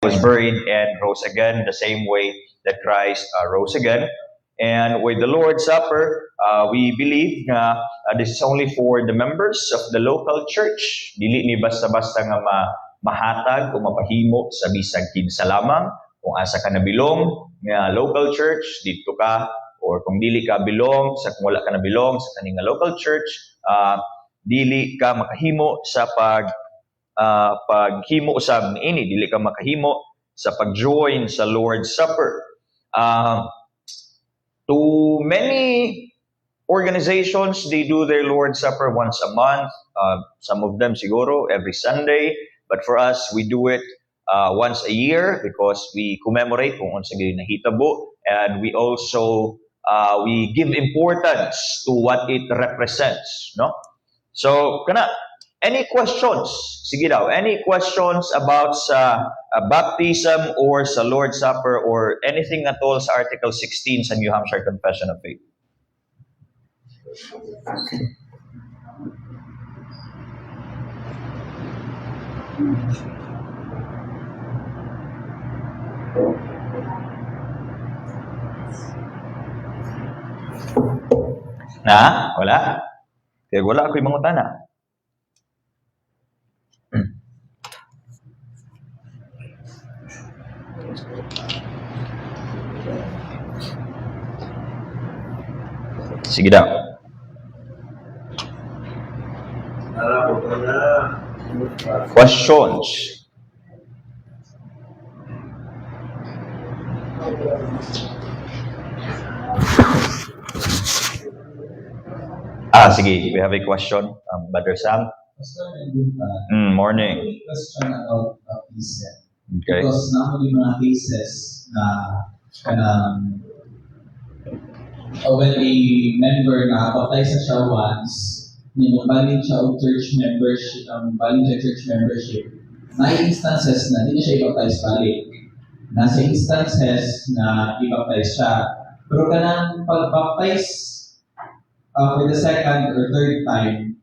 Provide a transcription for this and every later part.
was buried and rose again the same way that Christ rose again. And with the Lord's Supper, we believe na this is only for the members of the local church. Dili ni basta-basta nga mahatag o mapahimo sa bisag kinsa lamang. Kung asa ka nabilong nga local church, dito ka, or kung dili ka bilong, kung wala ka nabilong sa kaning local church, dili ka makahimo sa paghimo usab niini, dili ka makahimo sa pag-join sa Lord's Supper. To many organizations, they do their Lord's Supper once a month. Some of them siguro every Sunday. But for us, we do it once a year because we commemorate kung unsa gyud nahitabo, and we also we give importance to what it represents, no? So kana, any questions? Sige daw, any questions about sa baptism or sa Lord's Supper or anything at all sa Article 16 sa New Hampshire Confession of Faith? Na? Wala? Kaya wala ako'y mangutana. Sige daw. Questions? Sige. We have a question. Brother Sam? Morning. Question about baptism. Okay. Because now yung mga cases na when a member na baptize na siya once, baling siya o church membership, na instances na hindi siya i-baptize balik. Nasa instances na i-baptize siya. Pero kanang pag-baptize for the second or third time,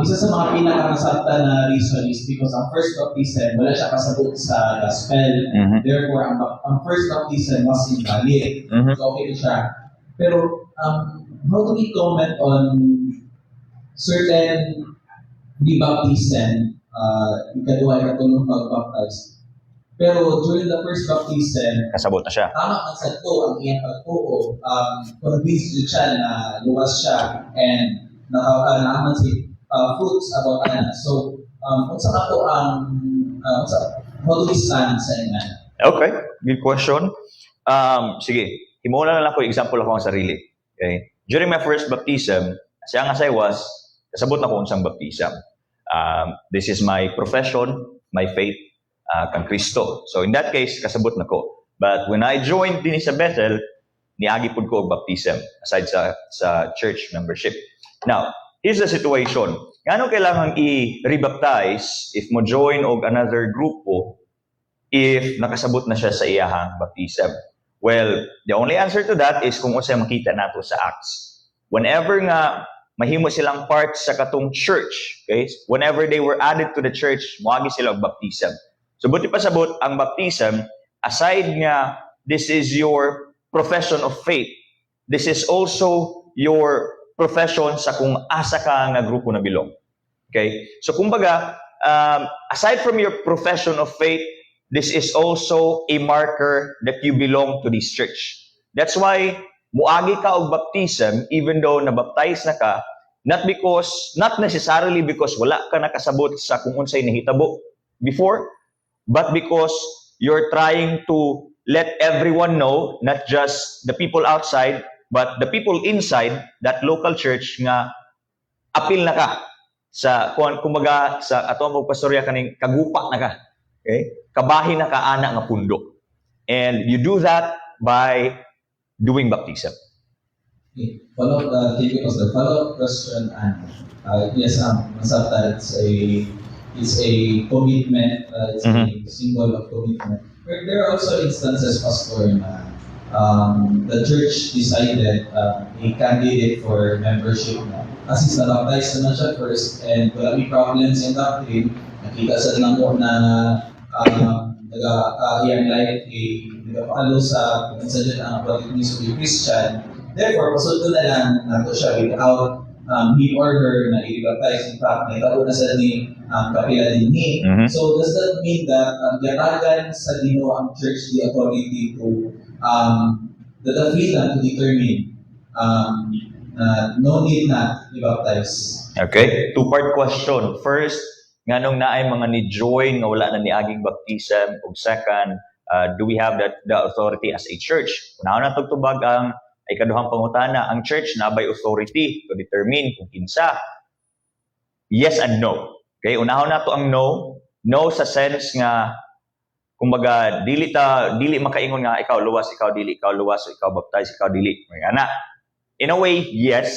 isa sa mga pinakamasakta na reason is because ang first baptism, wala siya kasabot sa gospel. Mm-hmm. Therefore, ang first baptism was invalid. Mm-hmm. So, okay siya. Pero, how do we comment on certain baptism, ikadua, ikatulong pag-baptize? Pero during the first baptism, kasabot na siya. Tama ang sadto ang iyang pagtuo. Convinced siya na luwas siya and nakakalaman si fruits about that. So, unsa na po ang how do we stand sa inyo? Okay, good question. Sige, himuna na lang ko example ako ang sarili. Okay? During my first baptism, siya as I was, kasabot na ko unsang baptism. This is my profession, my faith, kang Kristo. So in that case, kasabot na ko. But when I joined din sa Bethel, niagi pud ko og baptism aside sa church membership. Now, here's the situation. Ngano kailangan i-rebaptize if mo join og another grupo if nakasabot na siya sa iyahang baptism? Well, the only answer to that is kung unsay makita nato sa Acts. Whenever nga mahimo silang part sa katong church, okay? Whenever they were added to the church, moagi sila og baptism. So buti pa sabot ang baptism, aside nga this is your profession of faith, this is also your profession sa kung asa ka nga grupo na bilong. Okay? So kumbaga, aside from your profession of faith, this is also a marker that you belong to this church. That's why muagi ka og baptism even though nabaptize na ka, not necessarily because wala ka nakasabot sa kung unsay nahitabo before, but because you're trying to let everyone know, not just the people outside, but the people inside that local church nga apil na ka sa kumbaga sa ato ang pastorya kaning kagupa na ka. Okay? Kabahin na ka ana nga pundo. And you do that by doing baptism. Okay. Thank you, Pastor. Follow-up question, yes, masabta, it's a commitment, it's a symbol of commitment. But there are also instances, Pastor, na the church decided a candidate for membership na. Kasi na-baptize naman siya first and wala may problems in doctrine. Nakita sa lang mo na iyang life nagapakalo sa kung sa dyan ang pag-ibig ng Christian. Therefore, pasuldo na lang nato siya without he or her na i-baptize. In fact, nagkaroon na sa ni kapila din ni. Mhm. So, does that mean that ganagan sa Ginoo ang church the authority to the freedom to determine no need na i-baptize? Okay, two-part question. First, nganong naay mga ni join nga wala na ni aging baptism, ug second, do we have the authority as a church? Unahon na tugtubag ang ikaduhang pangutana, ang church na by authority to determine kung kinsa. Yes and no. Okay, unahon na to ang no. No sa sense nga kumbaga dili makaingon nga ikaw luwas, ikaw dili, ikaw luwas, ikaw baptize, ikaw dili. Nga na. In a way, yes,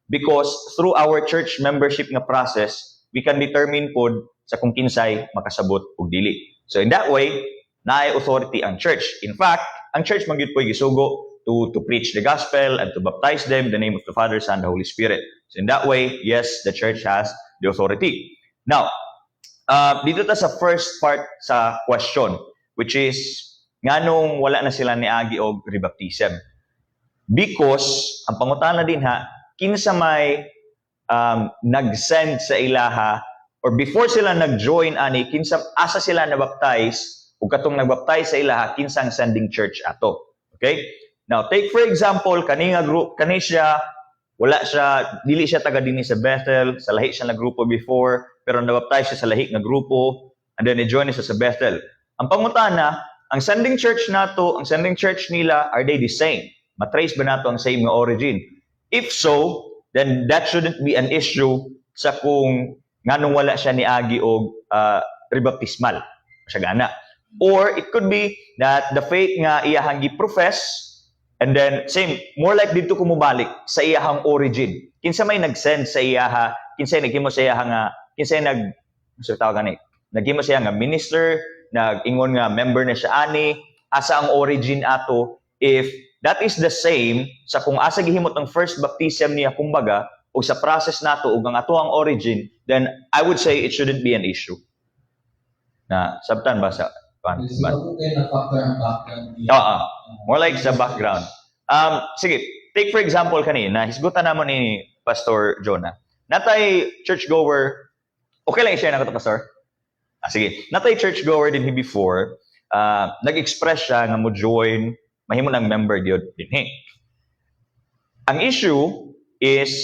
because through our church membership nga process, we can determine pod sa kung kinsay makasabot ug dili. So in that way, naay authority ang church. In fact, ang church magyud po'y gisugo to preach the gospel and to baptize them in the name of the Father, Son, and the Holy Spirit. So in that way, yes, the church has the authority. Now, dito ta sa first part sa question, which is nganong wala na sila niagi og rebaptism. Because ang pangutana din ha, kinsa may nag-send sa ilaha or before sila nag-join ani kinsa asa sila nabaptize ug katong nagbaptize sa ilaha kinsang sending church ato. Okay? Now, take for example kani nga group kani siya dili siya taga dinhi sa Bethel, sa lahi siya na grupo before, pero nabaptize siya sa lahi nga grupo and then ni-join siya sa Bethel. Ang pangutana, ang sending church nato, ang sending church nila, are they the same? Matrace ba nato ang same nga origin? If so, then that shouldn't be an issue sa kung nganong wala siya niagi og rebaptismal. Siya gana. Or it could be that the faith nga iyahang gi-profess and then same, more like dito kumubalik sa iyahang origin. Kinsa may nag-send sa iyaha, kinsa naghimo sa iyaha nga, kinsa naghimo sa iya nga minister, nag-ingon nga member na siya ani, asa ang origin ato. If that is the same sa kung asa gihimot ang first baptism niya kumbaga o sa process nato ug ang ato ang origin, then I would say it shouldn't be an issue. Na sabtan ba sa So, ako kayo na-factor ang background niya. More like sa background. Sige, take for example kanina, hisgutan naman ni Pastor Jonah. Natay churchgoer, okay lang i-share na ko to, Pastor? Sige, natay churchgoer din before, nag-express siya nga mo join, mahimo ng member din. Ang issue is,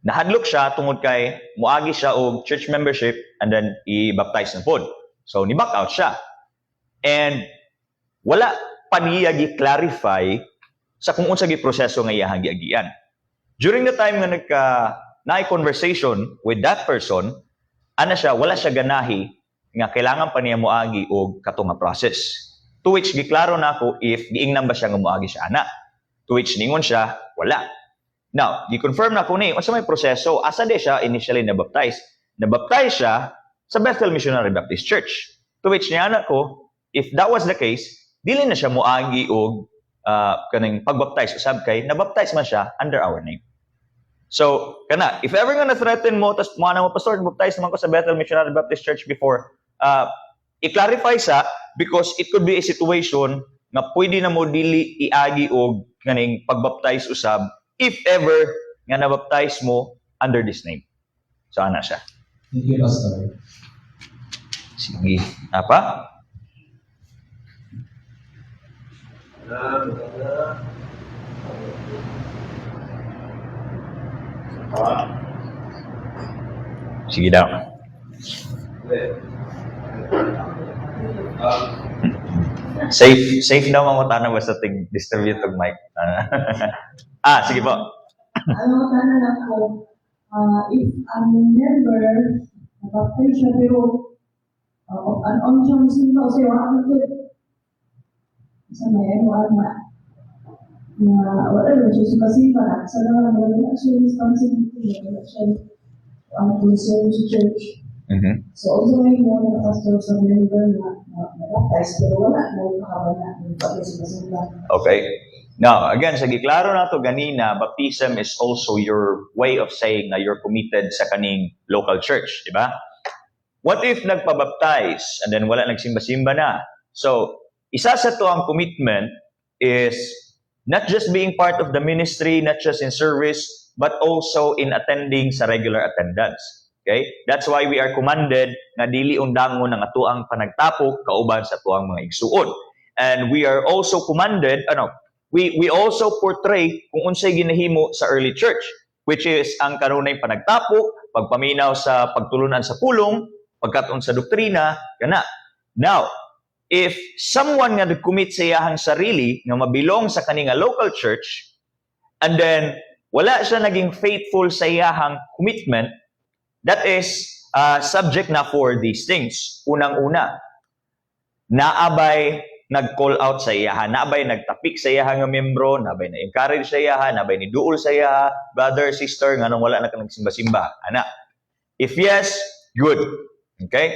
nahadlok siya tungod kay muagi siya og church membership and then i-baptize na pod. So, ni-back out siya. And wala pa niya gi-clarify sa kung unsa gi proseso nga iyang giagian. During the time nga naay conversation with that person, wala siya ganahi nga kailangan pa niya moagi og kato nga process. To which giklaro nako if giingnan ba siya nga moagi siya ana. To which ningon siya, wala. Now, gi-confirm na ko ni unsa may proseso, asa di siya initially na-baptize. Na-baptize siya sa Bethel Missionary Baptist Church. To which niya anak ko, if that was the case, dili na siya moagi og kaning pagbaptize usab kay nabaptize man siya under our name. So, if ever nga na-threaten mo, tas mo na mo, Pastor, baptize naman ko sa Bethel Missionary Baptist Church before, i-clarify sa, because it could be a situation na pwede na mo dili iagi og kaning pagbaptize usab if ever nga nabaptize mo under this name. So, ana siya. Thank you, Pastor. Sige. Apa? Sige daw. Safe daw mamutana basta distribute og mic. Sige po. Ano tanong ako, if ang member, nabaptize siya pero ang siya Muslim ba o sa'yo, ano to? Sa may ano na wala rin siya sumasipa, sa naman wala siya responsibility, wala siya concern sa church. So also may mo na pastor sa member na nabaptize pero wala na makabala ng pag-sumasipa. Okay. Now, again, sa giklaro na to ganina, baptism is also your way of saying na you're committed sa kaning local church, di ba? what if nagpabaptize and then wala nagsimba-simba na? So, isa sa to ang commitment is not just being part of the ministry, not just in service, but also in attending sa regular attendance. Okay? That's why we are commanded na dili undangon ng atuang panagtapok kauban sa tuang mga igsuon. And we are also commanded, we also portray kung unsay ginahimo sa early church, which is ang kanunay panagtapok, pagpaminaw sa pagtulunan sa pulong, pagkatuon sa doktrina, kana. Now, if someone nga nag-commit sa iyahang sarili nga mabilong sa kaninga local church, and then wala siya naging faithful sa iyahang commitment, that is subject na for these things. Unang-una, naabay nag-call out sa iyaha, naabay nagtapik sa iyaha nga membro, naabay na-encourage sa iyaha, naabay ni duol sa iyaha, brother, sister, nga nung wala na ka nagsimba-simba. Ana. If yes, good. Okay?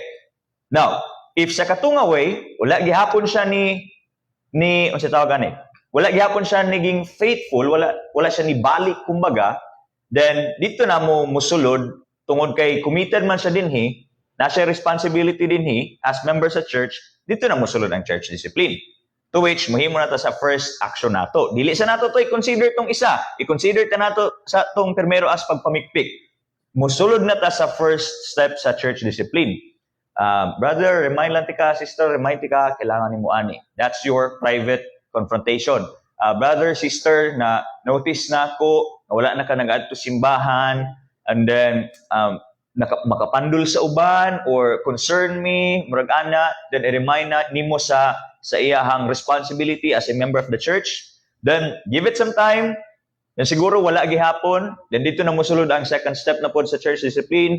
Now, if sa katunga way, wala gihapon siya ano siya tawag ani? Wala gihapon siya naging faithful, wala siya ni balik kumbaga, then dito na mo musulod tungod kay committed man siya dinhi, na siya responsibility dinhi as member sa church, dito na musulod ang church discipline. To which, mahimo na ta sa first action nato. Dili sa nato to i-consider tong isa. I-consider ta nato sa tong primero as pagpamikpik. Musulod na ta sa first step sa church discipline. Brother, remind lang tika, sister, remind tika, kailangan ni mo ani. That's your private confrontation. Brother, sister, na notice na ako, na wala na ka nag-add to simbahan, and then, makapandul sa uban or concern me, murag ana, then i-remind na nimo sa iyahang responsibility as a member of the church. Then give it some time. Then siguro wala gihapon. Then dito na mosulod ang second step na pod sa church discipline.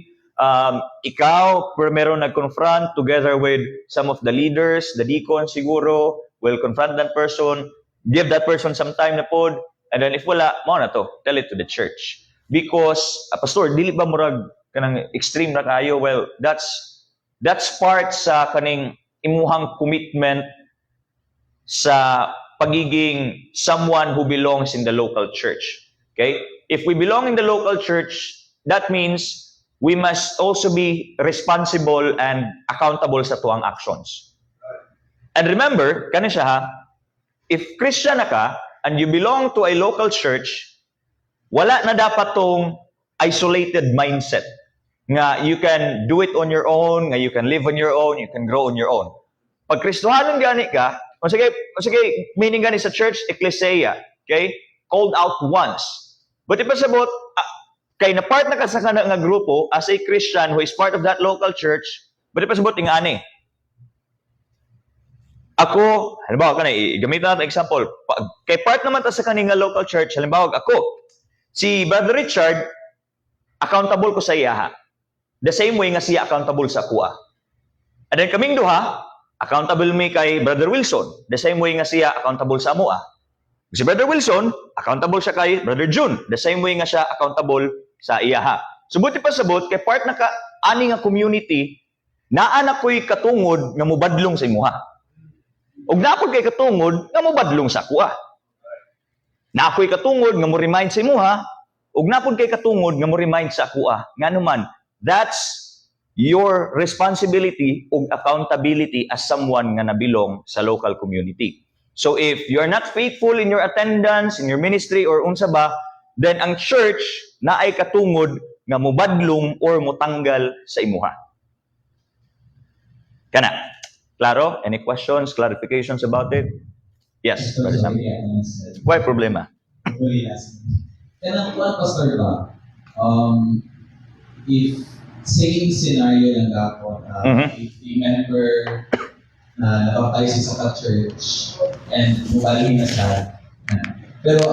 Ikaw primero nag-confront together with some of the leaders, the deacons siguro, will confront that person, give that person some time na pod, and then if wala, mo na to, tell it to the church. Because, pastor, dili ba murag kanang extreme na kayo? Well, that's part sa kaning imuhang commitment sa pagiging someone who belongs in the local church. Okay? If we belong in the local church, that means we must also be responsible and accountable sa tuang actions. And remember, kani siya ha, if Christian na ka and you belong to a local church, wala na dapat tong isolated mindset nga you can do it on your own, nga you can live on your own, you can grow on your own. Pag Kristohanon gani ka, o sige, meaning gani sa church, ecclesia, okay? Called out once. But ipasabot, kay na part na ka sa nga grupo as a Christian who is part of that local church, but ipasabot nga ani. Ako, halimbawa gamitin natin example, kay part naman ta sa kaninga local church, halimbawa ako, si Brother Richard, accountable ko sa iyaha. The same way nga siya accountable sa kuha. And then kaming duha, accountable mi kay Brother Wilson. The same way nga siya accountable sa amoa. Si Brother Wilson, accountable siya kay Brother June. The same way nga siya accountable sa iyaha. Subuti pa sabot, kay part na ka, ani nga community, naanak ko'y katungod nga mubadlong sa imuha. Og napod kay katungod nga mubadlong sa kuha. Na ako'y katungod nga mo remind sa imuha, ug napod kay katungod nga mo remind sa kuha. Nganuman, that's your responsibility ug accountability as someone nga nabilong sa local community. So if you are not faithful in your attendance, in your ministry or unsa ba, then ang church na ay katungod nga mubadlong or mutanggal sa imuha. Kana? Klaro? Any questions, clarifications about it? Yes, Brother Sam. Why problema? And ang pastor ba, if same scenario lang ako, if the member na nabaptize sa church and mubalik na siya, pero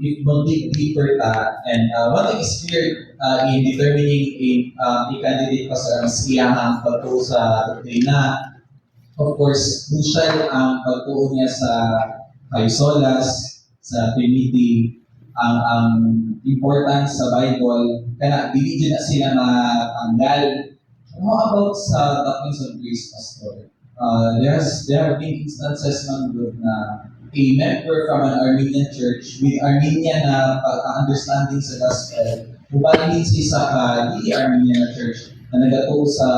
if mag-dig deeper ta, and one thing is clear in determining a candidate pastor ang siyahang pagtuo sa doktrina, of course, crucial ang pagtuo niya sa Kaisolas, sa Trinity, ang importance sa Bible, kaya dili na sila matanggal. How about sa doctrines of grace, Pastor? There have been instances na a member from an Armenian church with Armenian na understanding sa gospel, mubalhin siya sa hindi Armenian church, na nagatuo sa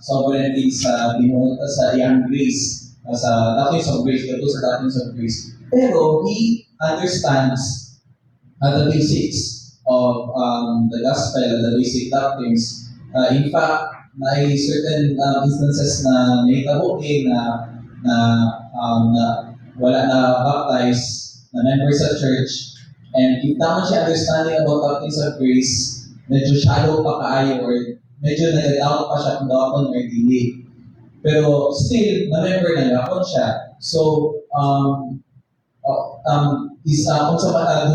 sovereignty sa Ginoo sa iyang grace, sa doctrines of grace, gatuo sa doctrines of grace. Pero he understands the basics of the gospel and the basic doctrines. In fact, may certain instances na naitabo na wala na baptized na members sa church. And if tama siya understanding about doctrines of grace, medyo shallow pa kaayo or medyo nag-doubt pa siya kung gawakon or dili. Pero still, na-member na gawakon siya. So, do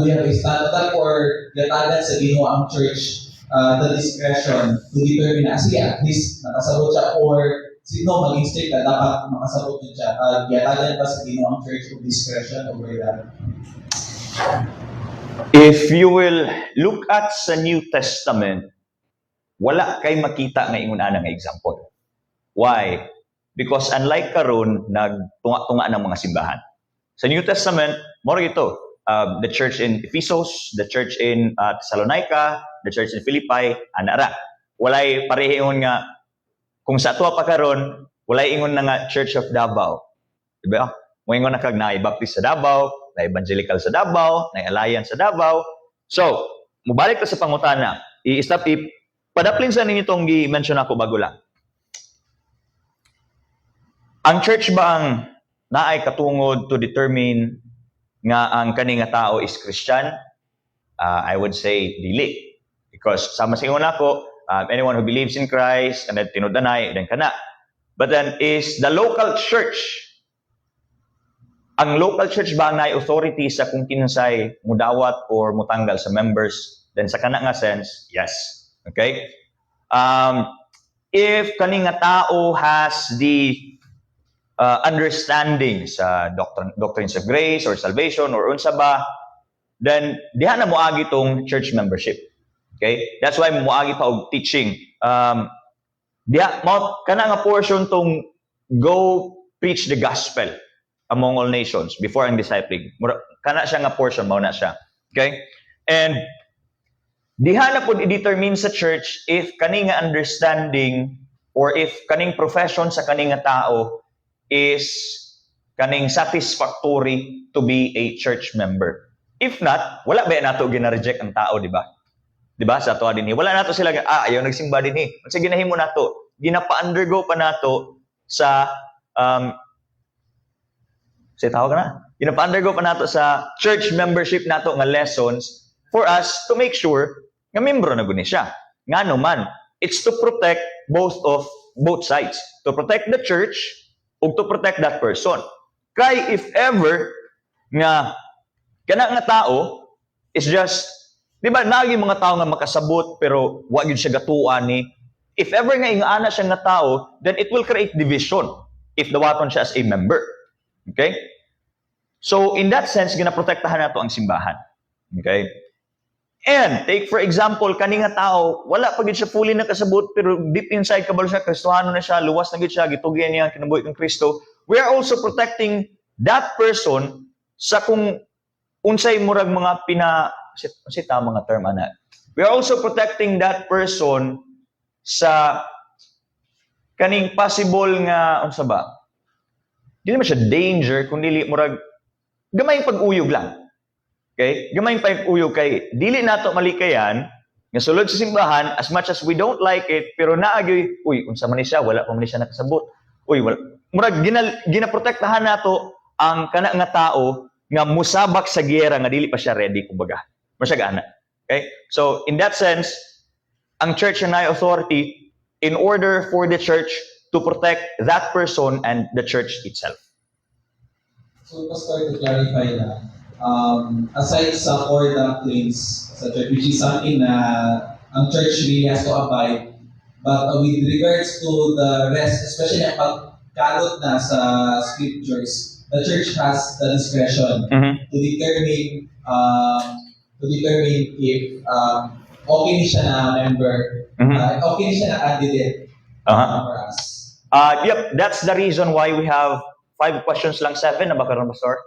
we have a standard or gatagan sa Ginoo ang church the discretion to determine na sige, at least nakasabot siya or sino maging strict na dapat makasabot din siya. Gatagan pa sa Ginoo ang church of discretion over that. If you will look at sa New Testament, wala kay makita nga ingon ana nga example. Why? Because unlike karon nagtunga-tunga ng mga simbahan. Sa New Testament, mo ito, the church in Ephesus, the church in Thessalonica, the church in Philippi, anara. Walay parehiyon nga kung sa ato pa karon, walay ingon na nga Church of Davao. Diba? Mo ingon na kag na Baptist sa Davao, na Evangelical sa Davao, na Alliance sa Davao. So, mubalik ta sa pangutana. I-stop padaplin sa ninyo itong gi-mention ako bago lang. Ang church ba ang naay katungod to determine nga ang kani nga tao is Christian? I would say dili. Because sama sa ingon ako, anyone who believes in Christ and then tinudanay, then kana. But then is the local church, ang local church ba ang naay authority sa kung kinsay mudawat or mutanggal sa members? Then sa kana nga sense, yes. Okay? If kani nga tao has the understanding sa doctrines of grace or salvation or unsa ba, then diha na moagi tong church membership. Okay? That's why moagi pa og teaching. Diha kana nga portion tong go preach the gospel among all nations before ang discipling. Kana siya nga portion, mao na siya. Okay? And diha na pud i-determine sa church if kani nga understanding or if kaning profession sa kani nga tao is kaning satisfactory to be a church member. If not, wala ba nato gina-reject ang tao, di ba? Di ba? Sa ato din wala nato sila ayaw nagsimba din Unsa ginahimo nato? Ginapa-undergo pa nato sa tawag na? Ginapa-undergo pa nato sa church membership nato nga lessons for us to make sure nga membro na guni siya. Ngano man, it's to protect both sides. To protect the church o to protect that person. Kay if ever nga kana nga tao is just, di ba, nagi mga tao nga makasabot pero wa gyud siya gatuan ni. If ever nga ingana siya nga tao, then it will create division if dawaton siya as a member. Okay? So in that sense, ginaprotektahan nato ang simbahan. Okay? And take for example, kani nga tao, wala pa gid siya fully nakasabot pero deep inside kabalo siya, Kristiyano na siya, luwas na gid siya, gitugyan niya ang kinabuhi ng Kristo. We are also protecting that person sa kung unsay murag mga mga term ana. We are also protecting that person sa kaning possible nga unsa ba? Dili man siya danger kundi murag gamay pag-uyog lang. Okay? Gamay pag-uyog kay dili nato malikayan nga sulod sa simbahan as much as we don't like it pero naagay unsa man ni siya wala pa man siya nakasabot. Wala. Murag ginaprotektahan nato ang kana nga tao nga musabak sa giyera nga dili pa siya ready kumbaga. Masyagana. Okay? So in that sense, ang church na authority in order for the church to protect that person and the church itself. So Pastor, to clarify na, aside sa core doctrines sa church, which is something na ang church really has to abide, but with regards to the rest, especially ang pagkalot na sa scriptures, the church has the discretion to determine if okay ni siya na member, okay ni siya na candidate for us. Yep, that's the reason why we have 5 questions lang, 7 na ba karon, Pastor?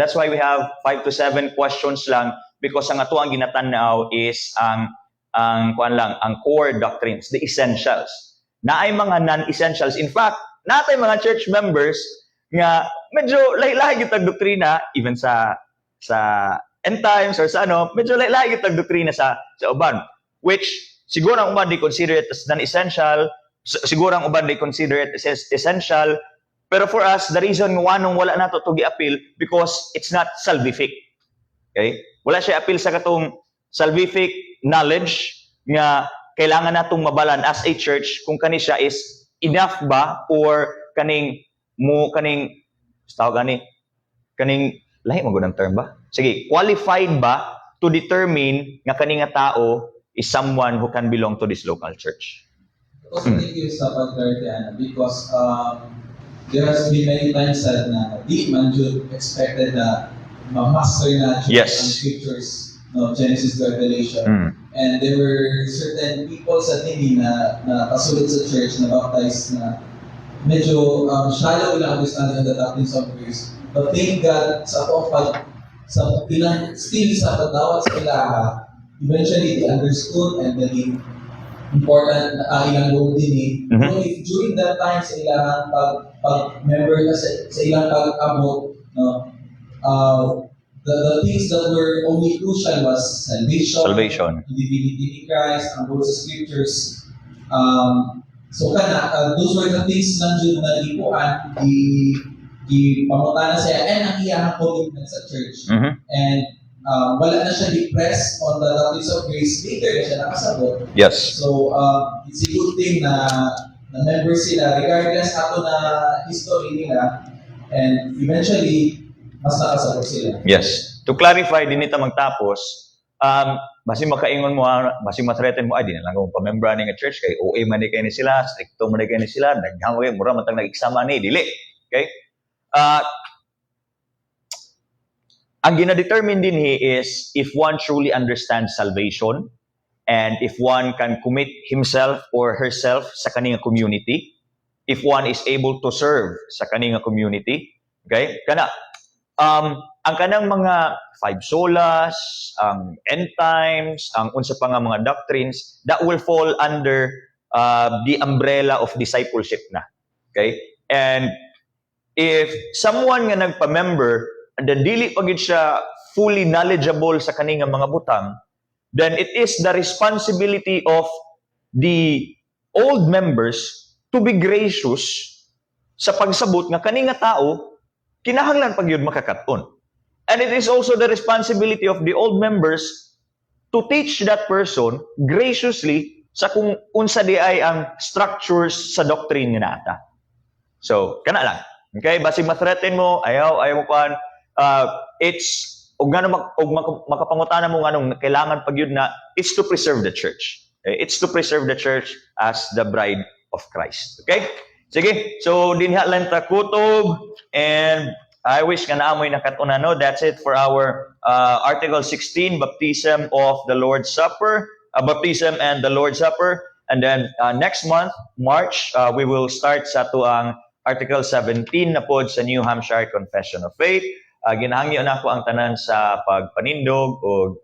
That's why we have 5 to 7 questions lang because ang ato ang ginatanaw is ang ang core doctrines, the essentials. Naay mga non-essentials. In fact, natay mga church members nga medyo lahi-lahi gyud tag doktrina even sa end times or sa medyo lahi-lahi gyud tag doktrina sa uban, which siguro ang uban they consider it as non-essential, siguro ang uban they consider it as essential, pero for us the reason why wala nato to gi-appeal because it's not salvific. Okay? Wala siya appeal sa katong salvific knowledge nga kailangan natong mabalan as a church kung kani siya is enough ba or kaning lahi mo gunang term ba? Sige, qualified ba to determine nga kani nga tao is someone who can belong to this local church? Also, thank you sa pag-clarity, Ana, because there has been many times that na di man jud expected na ma-master na jud Yes. ang scriptures, no, Genesis to Revelation. And there were certain people sa tini na kasulod sa church na baptized na medyo shallow lang understanding of the doctrines of grace. But thank God sa still sa pagdawat sa ilaha, eventually they understood and naging important na ilang role din if during that time sa ilang pag-member na sa ilang pag-abot, no, the things that were only crucial was salvation, the divinity in Christ, ang role sa scriptures. So those were the things nandiyo na ipuan, pamutana siya, and ang iyang commitment sa church. And wala na siya depressed on the doctrines of grace, later na siya nakasabot. Yes. So it's a good thing na members sila, regardless ato na history nila, and eventually, mas nakasabot sila. Yes. To clarify, din ita magtapos, basi makaingon mo, basi mathreaten mo, di na lang akong pamembra ni nga church, kay OA man kayo ni sila, stricto man kayo ni sila, naghangway, mura matang nag-exama ni, dili. Okay? Ang gina-determine din is if one truly understands salvation and if one can commit himself or herself sa kaninga community, if one is able to serve sa kaninga community, okay? Ang kanang mga five solas, ang end times, ang unsa pa nga mga doctrines, that will fall under the umbrella of discipleship na. Okay? And if someone nga nagpa-member, and dili pagid siya fully knowledgeable sa kaninga mga butang, then it is the responsibility of the old members to be gracious sa pagsabot nga kaninga tao kinahanglan pagyud makakat-on. And it is also the responsibility of the old members to teach that person graciously sa kung unsa di ay ang structures sa doctrine nga naata. So, kana lang. Okay, basig ma-threaten mo, ayaw mo kan it's makapangutana mo nganong kailangan pagyud na it's to preserve the church. Okay? It's to preserve the church as the bride of Christ. Okay? Sige, so dinha lang ta kutob, and I wish ka naamoy nakatuna, no? That's it for our Article 16, Baptism of the Lord's Supper, Baptism and the Lord's Supper. And then next month, March, we will start sa tuang Article 17 na pod sa New Hampshire Confession of Faith. Ginahangyo na ko ang tanan sa pagpanindog o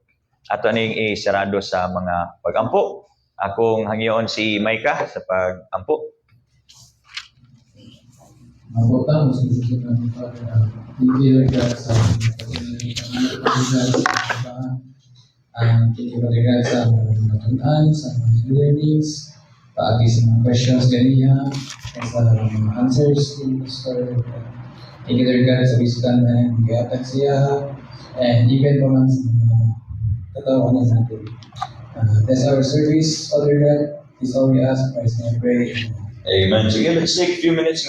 ato ning isarado sa mga pagampo. Akong hangyoon si Maika sa pagampo. Butang, hindi lang sa sa natunan, sa mga learnings, paagi sa mga questions ganiya, sa mga answers in the story. Thank you, God, sa wisdom na nag-iatag siya, and even pa man sa mga katawanan natin. That's our service, Father God. This is all we ask, Christ, and I pray. Amen. Sige, let's take a few minutes.